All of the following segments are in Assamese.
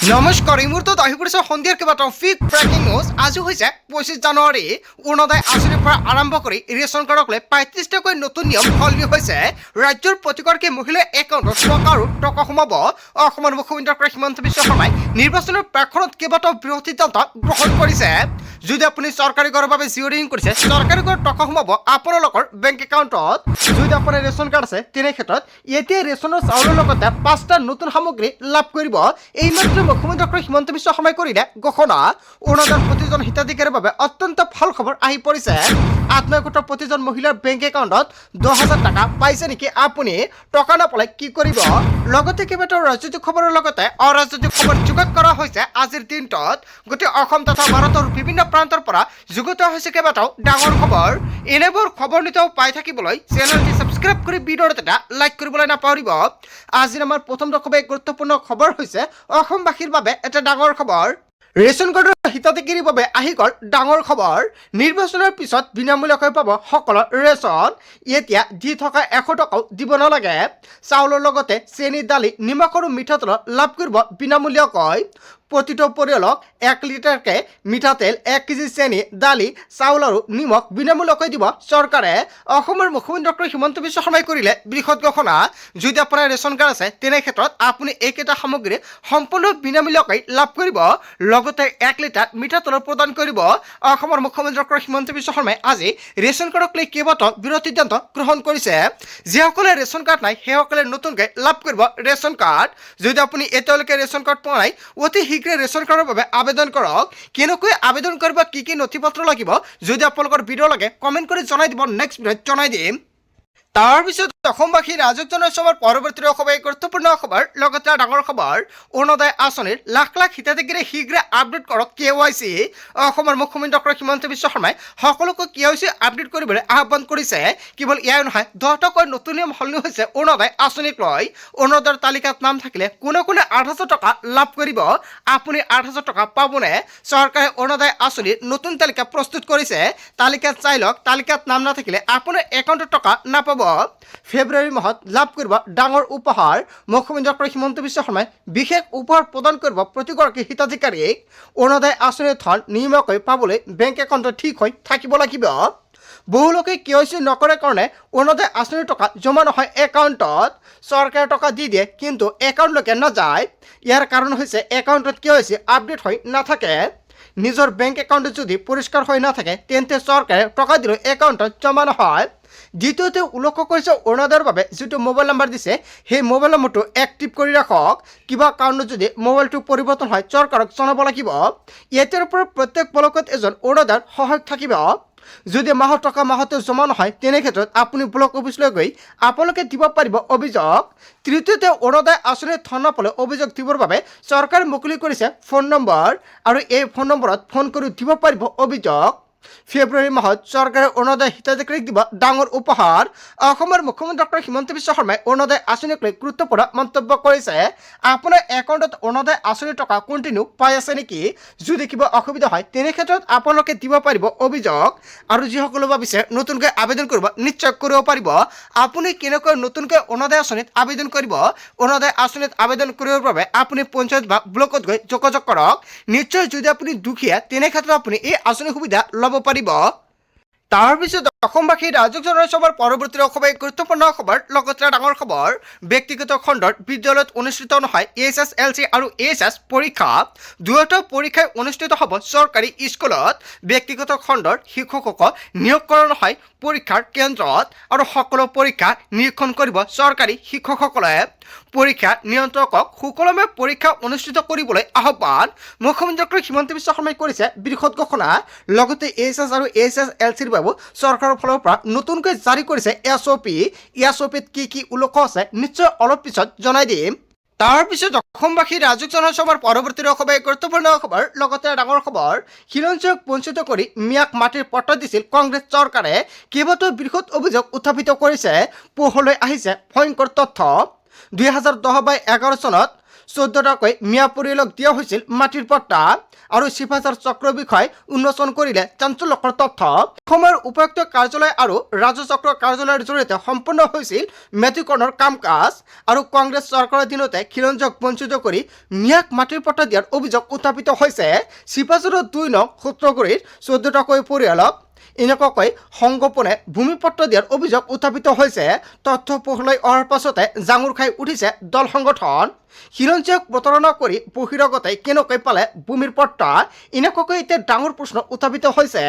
নমস্কাৰ এই মুহূৰ্তত আহি পৰিছে সন্ধিয়াৰ কিবা টপিক ব্ৰেকিং নিউজ। আজি হৈছে 25 জানুৱাৰী। অৰুণোদয় আঁচনিৰ পৰা আৰম্ভ কৰি ৰেচন কাৰ্ডক লৈ 35টাকৈ নতুন নিয়ম সলনি হৈছে। ৰাজ্যৰ প্ৰতিগৰাকী মহিলাৰ একাউণ্টত টকা সোমাব। অসমৰ মুখ্যমন্ত্ৰী ডক্টৰ হিমন্ত বিশ্ব শৰ্মাই নিৰ্বাচনৰ প্ৰেক্ষাপটত কেইবাটাও বৃহৎ সিদ্ধান্ত গ্ৰহণ কৰিছে। যদি আপুনি চৰকাৰী ঘৰৰ বাবে জিঅ' ৰিং কৰিছে, চৰকাৰী ঘৰত টকা সোমাব আপোনালোকৰ বেংক একাউণ্টত। যদি আপোনাৰ ৰেচন কাৰ্ড আছে তেনে ক্ষেত্ৰত এতিয়া ৰেচনৰ চাউলৰ লগতে 5টা নতুন সামগ্ৰী লাভ কৰিব। এইমাত্ৰ মুখ্যমন্ত্ৰী ডক্টৰ হিমন্ত বিশ্ব শৰ্মাই কৰিলে ঘোষণা। অৰুণোদয়ৰ প্ৰতিজন হিতাধিকাৰীৰ বাবে অত্যন্ত ভাল খবৰ আহি পৰিছে। আত্মসহায়ক প্ৰতিজন মহিলাৰ বেংক একাউণ্টত 10,000 টকা পাইছে নেকি আপুনি? টকা নাপালে কি কৰিব? লগতে কেইবাটাও ৰাজনৈতিক খবৰৰ লগতে অৰাজনৈতিক খবৰ যোগান কৰা হৈছে আজিৰ দিনটোত। গোটেই অসম তথা ভাৰতৰ বিভিন্ন প্ৰান্তৰ পৰা যুগুত হৈছে কেইবাটাও ডাঙৰ খবৰ। এনেবোৰ খবৰ নিতৌ পাই থাকিবলৈ চেনেলটি ছাবস্ক্ৰাইব কৰি ভিডিঅ'ত এটা লাইক কৰিবলৈ নাপাহৰিব। আজিৰ আমাৰ প্ৰথম খুবেই গুৰুত্বপূৰ্ণ খবৰ হৈছে অসমবাসীৰ বাবে এটা ডাঙৰ খবৰ। ৰেচন কাৰ্ডৰ হিতাধিকাৰীৰ বাবে আহি গ'ল ডাঙৰ খবৰ। নিৰ্বাচনৰ পিছত বিনামূলীয়াকৈ পাব সকলো ৰেচন। এতিয়া দি থকা 100 টকাও দিব নালাগে। চাউলৰ লগতে চেনি, দালি, নিমখ আৰু মিঠাতেল লাভ কৰিব বিনামূলীয়াকৈ। প্ৰতিটো পৰিয়ালক 1 লিটাৰকৈ মিঠাতেল, 1 কেজি চেনি, দালি, চাউল আৰু নিমখ বিনামূলীয়াকৈ দিব চৰকাৰে। অসমৰ মুখ্যমন্ত্ৰী ডক্টৰ হিমন্ত বিশ্ব শৰ্মাই কৰিলে বৃহৎ ঘোষণা। যদি আপোনাৰ ৰেচন কাৰ্ড আছে তেনে ক্ষেত্ৰত আপুনি এইকেইটা সামগ্ৰী সম্পূৰ্ণ বিনামূলীয়াকৈ লাভ কৰিব। লগতে 1 লিটাৰ মিঠাতেলৰ প্ৰদান কৰিব। অসমৰ মুখ্যমন্ত্ৰী ডক্টৰ হিমন্ত বিশ্ব শৰ্মাই আজি ৰেচন কাৰ্ডক লৈ কেইবাটাও বৃহৎ সিদ্ধান্ত গ্ৰহণ কৰিছে। যিসকলে ৰেচন কাৰ্ড নাই সেইসকলে নতুনকৈ লাভ কৰিব ৰেচন কাৰ্ড। যদি আপুনি এতিয়ালৈকে ৰেচন কাৰ্ড পোৱা নাই অতি শীঘ্ৰে ৰেচন কাৰ্ডৰ বাবে আবেদন কৰক। কেনেকৈ আবেদন কৰিব, কি নথি পত্ৰ লাগিব, যদি আপোনালোকৰ ভিডিঅ' লাগে কমেণ্ট কৰি জনাই দিব, নেক্সট ভিডিঅ'ত জনাই দিম। তাৰপিছত অসমবাসী ৰাজক জনসভাৰ পৰৱৰ্তী খুবেই গুৰুত্বপূৰ্ণ খবৰ, লগতে ডাঙৰ খবৰ। অৰুণোদয় আঁচনিৰ লাখ লাখ হিতাধিকাৰী শীঘ্ৰে আপডেট কৰক KYC। অসমৰ মুখ্যমন্ত্ৰী ডক্টৰ হিমন্ত বিশ্ব শৰ্মাই সকলোকে KYC আপডেট কৰিবলৈ আহ্বান কৰিছে। কেৱল এয়াই নহয়, 10টাকৈ নতুন নিয়ম সলনি হৈছে অৰুণোদয় আঁচনিক লৈ। অৰুণোদয়ৰ তালিকাত নাম থাকিলে কোনে 8,000 টকা লাভ কৰিব। আপুনি 8,000 টকা পাবনে? চৰকাৰে অৰুণোদয় আঁচনিৰ নতুন তালিকা প্ৰস্তুত কৰিছে। তালিকাত চাই লওক, তালিকাত নাম নাথাকিলে আপোনাৰ একাউণ্টত টকা নাপাব। ফেব্ৰুৱাৰী মাহত লাভ কৰিব ডাঙৰ উপহাৰ। মুখ্যমন্ত্ৰী ডক্টৰ হিমন্ত বিশ্ব শৰ্মাই বিশেষ উপহাৰ প্ৰদান কৰিব প্ৰতিগৰাকী হিতাধিকাৰীক। অৰুণোদয় আঁচনিৰ ধন নিয়মীয়াকৈ পাবলৈ বেংক একাউণ্ট ঠিক হৈ থাকিব লাগিব। বহু লোকে KYC নকৰে কাৰণে অৰুণোদয় আঁচনিৰ টকা জমা নহয় একাউণ্টত। চৰকাৰে টকা দি দিয়ে কিন্তু একাউণ্টলৈকে নাযায়। ইয়াৰ কাৰণ হৈছে একাউণ্টত KYC আপডেট হৈ নাথাকে। নিজৰ বেংক একাউণ্ট যদি পৰিষ্কাৰ হৈ নাথাকে তেন্তে চৰকাৰে টকা দিলেও একাউণ্টত জমা নহয়। দ্বিতীয়তে উল্লেখ কৰিছে অৰুণোদয়ৰ বাবে যিটো মোবাইল নম্বৰ দিছে সেই মোবাইল নম্বৰটো এক্টিভ কৰি ৰাখক। কিবা কাৰণত যদি মোবাইলটো পৰিৱৰ্তন হয় চৰকাৰক জনাব লাগিব। ইয়াৰ পৰা প্ৰত্যেক ব্লকত এজন অৰুণোদয়ৰ সহায়ক থাকিব। যদি মাহৰ টকা মাহতে জমা নহয় তেনে ক্ষেত্ৰত আপুনি ব্লক অফিচলৈ গৈ আপোনালোকে দিব পাৰিব অভিযোগ। তৃতীয়তে অৰুণোদয় আঁচনিৰ ধন নাপালে অভিযোগ দিবৰ বাবে চৰকাৰে মুকলি কৰিছে ফোন নম্বৰ, আৰু এই ফোন নম্বৰত ফোন কৰি দিব পাৰিব অভিযোগ। ফেব্ৰুৱাৰী মাহত চৰকাৰে অৰুণোদয় হিতাধিকাৰীক দিব ডাঙৰ উপহাৰ। অসমৰ মুখ্যমন্ত্ৰী ডক্টৰ হিমন্ত বিশ্ব শৰ্মাই অৰুণোদয় আঁচনিক লৈ গুৰুত্বপূৰ্ণ মন্তব্য কৰিছে। আপোনাৰ একাউণ্টত অৰুণোদয় আঁচনিৰ টকা কণ্টিনিউ পাই আছে নেকি? যদি কিবা অসুবিধা হয় তেনে ক্ষেত্ৰত আপোনালোকে দিব পাৰিব অভিযোগ। আৰু যিসকলে ভাবিছে নতুনকৈ আবেদন কৰিব নিশ্চয় কৰিব পাৰিব। আপুনি কেনেকৈ নতুনকৈ অৰুণোদয় আঁচনিত আবেদন কৰিব? অৰুণোদয় আঁচনিত আবেদন কৰিবৰ বাবে আপুনি পঞ্চায়ত বা ব্লকত গৈ যোগাযোগ কৰক। নিশ্চয় যদি আপুনি দুখীয়া তেনে ক্ষেত্ৰত আপুনি এই আঁচনিৰ সুবিধা ল'ব পাৰিব। তাৰপিছত অসমবাসী ৰাজক জনসভাৰ পৰৱৰ্তী খুবেই গুৰুত্বপূৰ্ণ খবৰ, লগতে ডাঙৰ খবৰ। ব্যক্তিগত খণ্ডৰ বিদ্যালয়ত অনুষ্ঠিত নহয় SSLC আৰু HS পৰীক্ষা। দুয়োটা পৰীক্ষাই অনুষ্ঠিত হ'ব চৰকাৰী স্কুলত। ব্যক্তিগত খণ্ডৰ শিক্ষকক নিয়োগ কৰা নহয় পৰীক্ষাৰ কেন্দ্ৰত, আৰু সকলো পৰীক্ষা নিৰীক্ষণ কৰিব চৰকাৰী শিক্ষকসকলে। পৰীক্ষা নিয়ন্ত্ৰকক সুকলমে পৰীক্ষা অনুষ্ঠিত কৰিবলৈ আহ্বান। মুখ্যমন্ত্ৰী ডক্টৰ হিমন্ত বিশ্ব শৰ্মাই কৰিছে বৃহৎ ঘোষণা। লগতে HS আৰু SSLCৰ বাবে চৰকাৰৰ ফালৰ পৰা নতুনকৈ জাৰি কৰিছে SOP। SOPত কি উল্লেখ আছে নিশ্চয় অলপ পিছত জনাই দিম। তাৰপিছত অসমবাসী ৰাজক জনসভাৰ পৰৱৰ্তী খুবেই গুৰুত্বপূৰ্ণ খবৰ, লগতে ডাঙৰ খবৰ। খিলঞ্জীয়ক বঞ্চিত কৰি মিয়াক মাটিৰ পট্টা দিছিল কংগ্ৰেছ চৰকাৰে। কেইবাটাও বৃহৎ অভিযোগ উত্থাপিত কৰিছে। পোহৰলৈ আহিছে ভয়ংকৰ তথ্য। 2010-11 চনত 14টাকৈ মিয়া পৰিয়ালক দিয়া হৈছিল মাটিৰ পট্টা আৰু চিফাচাৰ চক্ৰৰ বিষয়ে উন্মোচন কৰিলে চাঞ্চল্যকৰ তথ্য। অসমৰ উপায়ুক্ত কাৰ্যালয় আৰু ৰাজহ চক্ৰ কাৰ্যালয়ৰ জৰিয়তে সম্পন্ন হৈছিল মেট্ৰিকৰণৰ কাম কাজ আৰু কংগ্ৰেছ চৰকাৰৰ দিনতে খিলঞ্জীয়াক বঞ্চিত কৰি মিয়াক মাটিৰ পট্টা দিয়াৰ অভিযোগ উত্থাপিত হৈছে। চিপাঝাৰৰ 2 নং সূত্ৰগুৰিৰ 14টাকৈ পৰিয়ালক এনেকুৱাকৈ সংগোপনে ভূমিপট্টা দিয়াৰ অভিযোগ উত্থাপিত হৈছে। তথ্য পোহৰলৈ অহাৰ পাছতে জাঙুৰ খাই উঠিছে দল সংগঠন। খিলঞ্জীয়াক প্ৰতাৰণা কৰি বহিৰাগতে কেনেকৈ পালে ভূমিৰ পট্টা, এনেকুৱাকৈ এতিয়া ডাঙৰ প্ৰশ্ন উত্থাপিত হৈছে।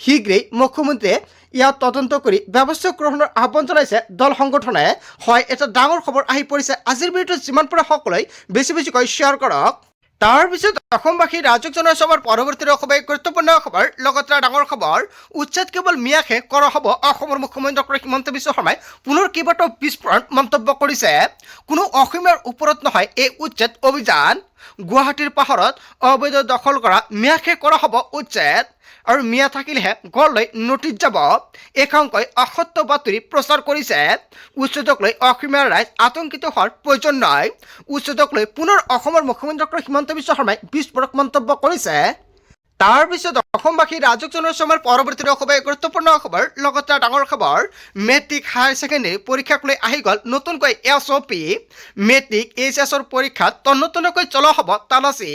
শীঘ্ৰেই মুখ্যমন্ত্ৰীয়ে ইয়াত তদন্ত কৰি ব্যৱস্থা গ্ৰহণৰ আহ্বান জনাইছে দল সংগঠনে। হয়, এটা ডাঙৰ খবৰ আহি পৰিছে। আজিৰ ভিডিঅ'টো যিমান পাৰে সকলোৱে বেছিকৈ শ্বেয়াৰ কৰক। তাৰ পিছত অসমবাসী ৰাজক জনসভাৰ পৰৱৰ্তী অসমৰ গুৰুত্বপূৰ্ণ খবৰ, লগতে ডাঙৰ খবৰ, উচ্ছেদ কেৱল মিয়াকহে কৰা হ'ব। অসমৰ মুখ্যমন্ত্ৰী ডক্টৰ হিমন্ত বিশ্ব শৰ্মাই পুনৰ কেইবাটাও বিস্ফোৰণ মন্তব্য কৰিছে। কোনো অসমীয়াৰ ওপৰত নহয় এই উচ্ছেদ অভিযান। গুৱাহাটীৰ পাহাৰত অবৈধ দখল কৰা মিয়াকহে কৰা হ'ব উচ্ছেদ, আৰু মিয়া থাকিলেহে ঘৰলৈ নটিচ যাব। একাংশই অসত্য বাতৰি প্ৰচাৰ কৰিছে। উচ্ছেদক লৈ অসমীয়া ৰাইজ আতংকিত হোৱাৰ প্ৰয়োজন নাই। উচ্ছেদক লৈ পুনৰ অসমৰ মুখ্যমন্ত্ৰী ডক্টৰ হিমন্ত বিশ্ব শৰ্মাই বিস্ফোৰক মন্তব্য কৰিছে। তাৰ পিছত অসমবাসী ৰাজক জনসভাৰ পৰৱৰ্তী অসমৰ গুৰুত্বপূৰ্ণ খবৰ, লগতে ডাঙৰ খবৰ, মেট্ৰিক হায়াৰ ছেকেণ্ডেৰী পৰীক্ষাক লৈ আহি গ'ল নতুনকৈ SOP। মেট্ৰিক HSৰ পৰীক্ষাত তন্নতন্নকৈ চলোৱা হ'ব তালাচী।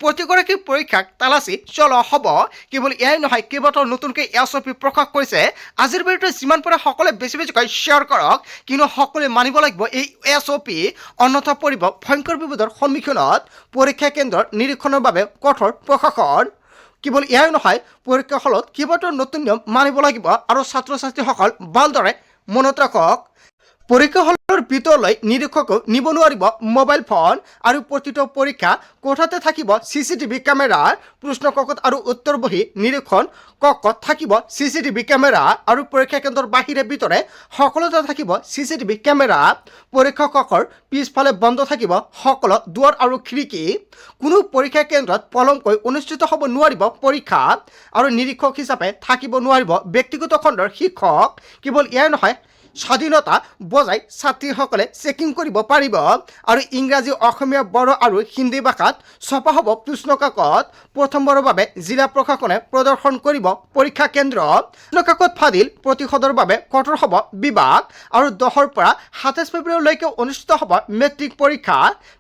প্ৰতিগৰাকী পৰীক্ষাক তালাচী চলোৱা হ'ব। কেৱল এয়াই নহয়, কেইবাটাও নতুনকৈ SOP প্ৰকাশ কৰিছে। আজিৰ ভিডিঅ'টো যিমান পাৰে সকলোৱে বেছিকৈ শ্বেয়াৰ কৰক, কিন্তু সকলোৱে মানিব লাগিব এই SOP, অন্যথা পৰিব ভয়ংকৰ বিপদৰ সন্মুখীনত। পৰীক্ষা কেন্দ্ৰৰ নিৰীক্ষণৰ বাবে কঠোৰ প্ৰশাসন। কেৱল এয়াই নহয়, পৰীক্ষা হলত কেইবাটাও নতুন নিয়ম মানিব লাগিব আৰু ছাত্ৰ ছাত্ৰীসকল ভালদৰে মনত ৰাখক। পৰীক্ষা হলৰ ভিতৰলৈ নিৰীক্ষকো নিব নোৱাৰিব মোবাইল ফোন, আৰু প্ৰতিটো পৰীক্ষা কোঠাতে থাকিব CCTV কেমেৰা। প্ৰশ্নকাকত আৰু উত্তৰ বহী নিৰীক্ষণ কক্ষত থাকিব CCTV কেমেৰা, আৰু পৰীক্ষা কেন্দ্ৰৰ বাহিৰে ভিতৰে সকলোতে থাকিব CCTV কেমেৰা। পৰীক্ষা কক্ষৰ পিছফালে বন্ধ থাকিব সকলো দুৱাৰ আৰু খিৰিকী। কোনো পৰীক্ষা কেন্দ্ৰত পলমকৈ অনুষ্ঠিত হ'ব নোৱাৰিব পৰীক্ষা, আৰু নিৰীক্ষক হিচাপে থাকিব নোৱাৰিব ব্যক্তিগত খণ্ডৰ শিক্ষক। কেৱল এয়াই নহয়, স্বাধীনতা বজাই ছাত্ৰীসকলে চেকিং কৰিব পাৰিব, আৰু ইংৰাজী, অসমীয়া, বড়ো আৰু হিন্দী ভাষাত ছপা হ'ব প্ৰশ্নকাকত। প্ৰথমবাৰৰ বাবে জিলা প্ৰশাসনে প্ৰদৰ্শন কৰিব পৰীক্ষা কেন্দ্ৰ। প্ৰশ্নকাকত ফাদিল প্ৰতিশোধৰ বাবে কঠোৰ হ'ব বিভাগ, আৰু 10ৰ পৰা 27 ফেব্ৰুৱাৰীলৈকে অনুষ্ঠিত হ'ব মেট্ৰিক পৰীক্ষা।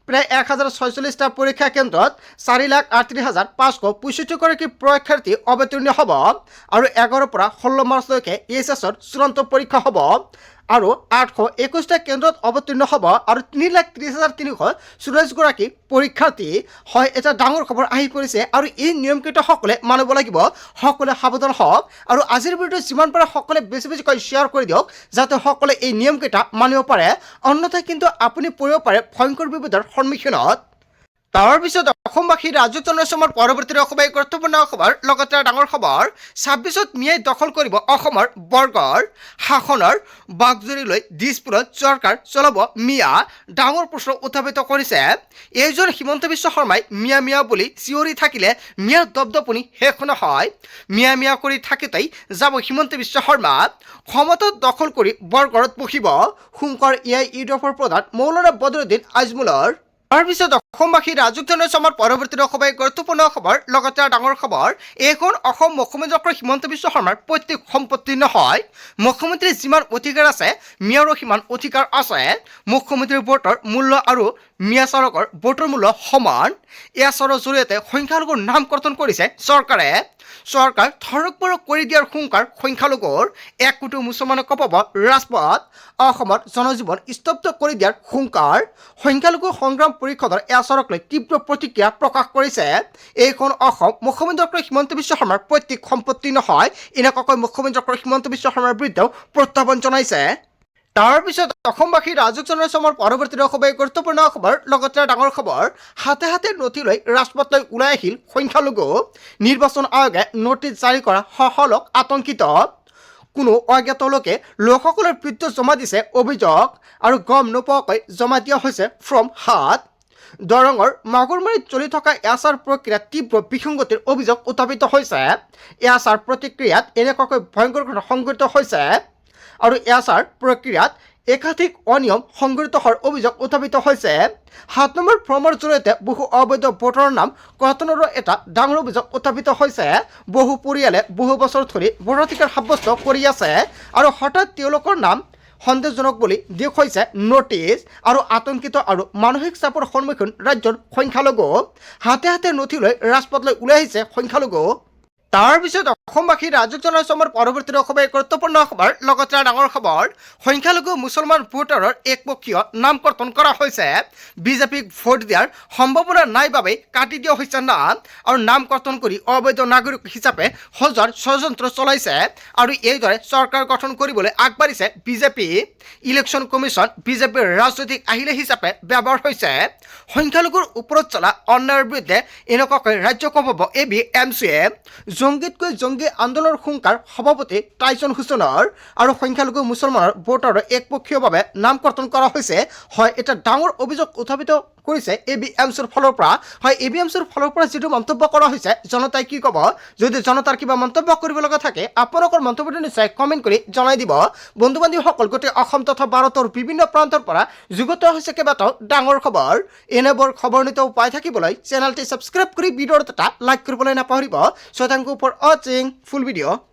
প্ৰায় 1046টা পৰীক্ষা কেন্দ্ৰত 4,38,565গৰাকী পৰীক্ষাৰ্থী অৱতীৰ্ণ হ'ব, আৰু 11 পৰা 16 মাৰ্চলৈকে HSৰ চূড়ান্ত পৰীক্ষা হ'ব, আৰু 821টা কেন্দ্ৰত অৱতীৰ্ণ হ'ব, আৰু 3,30,344গৰাকী পৰীক্ষাৰ্থী। হয়, এটা ডাঙৰ খবৰ আহি পৰিছে, আৰু এই নিয়মকেইটা সকলোৱে মানিব লাগিব। সকলোৱে সাৱধান হওক, আৰু আজিৰ ভিডিঅ'টো যিমান পাৰে সকলোৱে বেছিকৈ শ্বেয়াৰ কৰি দিয়ক, যাতে সকলোৱে এই নিয়মকেইটা মানিব পাৰে। অন্যথা কিন্তু আপুনি পৰিব পাৰে ভয়ংকৰ বিপদৰ সন্মুখীনত। তাৰ পিছত অসমবাসী ৰাজক জনসভাৰ পৰৱৰ্তী অসমৰ গুৰুত্বপূৰ্ণ খবৰ, লগতে ডাঙৰ খবৰ, 26ত মিয়াই দখল কৰিব অসমৰ বৰগড়। শাসনৰ বাঘজুৰিলৈ দিছপুৰত চৰকাৰ চলাব মিয়া, ডাঙৰ প্ৰশ্ন উত্থাপিত কৰিছে। এইজন হিমন্ত বিশ্ব শৰ্মাই মিয়া মিয়া বুলি চিঞৰি থাকিলে মিয়াৰ দপদপনি শেষ নহয়। মিয়া মিয়া কৰি থাকোঁতেই যাব হিমন্ত বিশ্ব শৰ্মা। ক্ষমতাত দখল কৰি বৰগড়ত বহিব শংকৰ EIUDFৰ প্ৰধান মৌলানা বদৰুদ্দিন আজমলৰ। তাৰপিছত অসমবাসী ৰাজক জনসভাৰ পৰৱৰ্তী অসমৰ গুৰুত্বপূৰ্ণ খবৰ, লগতে ডাঙৰ খবৰ, এইখন অসম মুখ্যমন্ত্ৰী ডক্টৰ হিমন্ত বিশ্ব শৰ্মাৰ পৈতৃক সম্পত্তি নহয়। মুখ্যমন্ত্ৰীৰ যিমান অধিকাৰ আছে মিয়াৰো সিমান অধিকাৰ আছে। মুখ্যমন্ত্ৰীৰ ভোটৰ মূল্য আৰু মিয়া চালকৰ ভোটৰ মূল্য সমান। এছৰৰ জৰিয়তে সংখ্যালঘুৰ নাম কৰ্তন কৰিছে চৰকাৰে। চৰকাৰ ধৰক বৰক কৰি দিয়াৰ হুংকাৰ সংখ্যালঘুৰ। 1 কোটি মুছলমানক কপাব ৰাজপথ। অসমত জনজীৱন স্তব্ধ কৰি দিয়াৰ হুংকাৰ। সংখ্যালঘু সংগ্ৰাম পৰিষদৰ এছৰক লৈ তীব্ৰ প্ৰতিক্ৰিয়া প্ৰকাশ কৰিছে। এইখন অসম মুখ্যমন্ত্ৰী ডক্টৰ হিমন্ত বিশ্ব শৰ্মাৰ পৈতৃক সম্পত্তি নহয়, এনেকুৱাকৈ মুখ্যমন্ত্ৰী ডক্টৰ হিমন্ত বিশ্ব শৰ্মাৰ বিৰুদ্ধেও প্ৰত্যাহ্বান জনাইছে। তাৰ পিছত অসমবাসী ৰাজক জনসভাৰ পৰৱৰ্তী অসমৰ গুৰুত্বপূৰ্ণ খবৰ, লগতে ডাঙৰ খবৰ, হাতে হাতে নথি লৈ ৰাজপথলৈ ওলাই আহিল সংখ্যালঘু। নিৰ্বাচন আয়োগে নটিচ জাৰি কৰা লোক আতংকিত। কোনো অজ্ঞাত লোকে লোকসকলৰ বিৰুদ্ধে জমা দিছে অভিযোগ, আৰু গম নোপোৱাকৈ জমা দিয়া হৈছে ফৰ্ম 7। দৰঙৰ মাগুৰমাৰীত চলি থকা এছাৰ প্ৰক্ৰিয়াত তীব্ৰ বিসংগতিৰ অভিযোগ উত্থাপিত হৈছে। এছাৰ প্ৰতিক্ৰিয়াত এনেকুৱাকৈ ভয়ংকৰ ঘটনা সংঘটিত হৈছে, আৰু এছাৰ প্ৰক্ৰিয়াত একাধিক অনিয়ম সংঘটিত হোৱাৰ অভিযোগ উত্থাপিত হৈছে। 7 নম্বৰ ফৰ্মৰ জৰিয়তে বহু অবৈধ ভোটাৰৰ নাম কৰ্তনৰো এটা ডাঙৰ অভিযোগ উত্থাপিত হৈছে। বহু পৰিয়ালে বহু বছৰ ধৰি ভোটাধিকাৰ সাব্যস্ত কৰি আছে আৰু হঠাৎ তেওঁলোকৰ নাম সন্দেহজনক বুলি দেখুৱাইছে নটিচ আৰু আতংকিত আৰু মানসিক চাপৰ সন্মুখীন ৰাজ্যৰ সংখ্যালঘু। হাতে হাতে নথি লৈ ৰাজপথলৈ ওলাই আহিছে সংখ্যালঘু। তাৰ পিছত অসমবাসী ৰাজক জনসমৰ পৰৱৰ্তী অসমে গুৰুত্বপূৰ্ণ খবৰ লগতে ডাঙৰ খবৰ সংখ্যালঘু মুছলমান ভোটাৰৰ একপক্ষীয় নাম কৰ্তন কৰা হৈছে। বিজেপিক ভোট দিয়াৰ সম্ভাৱনা নাই বাবে কাটি দিয়া হৈছে নাম আৰু নাম কৰ্তন কৰি অবৈধ নাগৰিক হিচাপে সজাৰ ষড়যন্ত্ৰ চলাইছে আৰু এইদৰে চৰকাৰ গঠন কৰিবলৈ আগবাঢ়িছে বিজেপি। ইলেকশ্যন কমিশ্যন বিজেপিৰ ৰাজনৈতিক আহিলা হিচাপে ব্যৱহাৰ হৈছে। সংখ্যালঘুৰ ওপৰত চলা অন্যায়ৰ বিৰুদ্ধে এনেকুৱাকৈ ৰাজ্য কমাব ABMCয়ে। জংগীতকৈ জংগী আন্দোলনৰ হুংকাৰ সভাপতি টাইছন হুছেইনৰ আৰু সংখ্যালঘু মুছলমানৰ ভোটাৰৰ একপক্ষীয়ভাৱে নাম কৰ্তন কৰা হৈছে। হয়, এটা ডাঙৰ অভিযোগ উত্থাপিত কৰিছে ABMCৰ ফালৰ পৰা। হয়, ABMCৰ ফালৰ পৰা যিটো মন্তব্য কৰা হৈছে, জনতাই কি ক'ব? যদি জনতাৰ কিবা মন্তব্য কৰিব লগা থাকে আপোনালোকৰ মন্তব্যটো নিশ্চয় কমেণ্ট কৰি জনাই দিব। বন্ধু বান্ধৱীসকল, গোটেই অসম তথা ভাৰতৰ বিভিন্ন প্ৰান্তৰ পৰা যুগুত হৈছে কেইবাটাও ডাঙৰ খবৰ। এনেবোৰ খবৰ নিতৌ পাই থাকিবলৈ চেনেলটি ছাবস্ক্ৰাইব কৰি ভিডিঅ'ত এটা লাইক কৰিবলৈ নাপাহৰিব। So thank you for watching full video.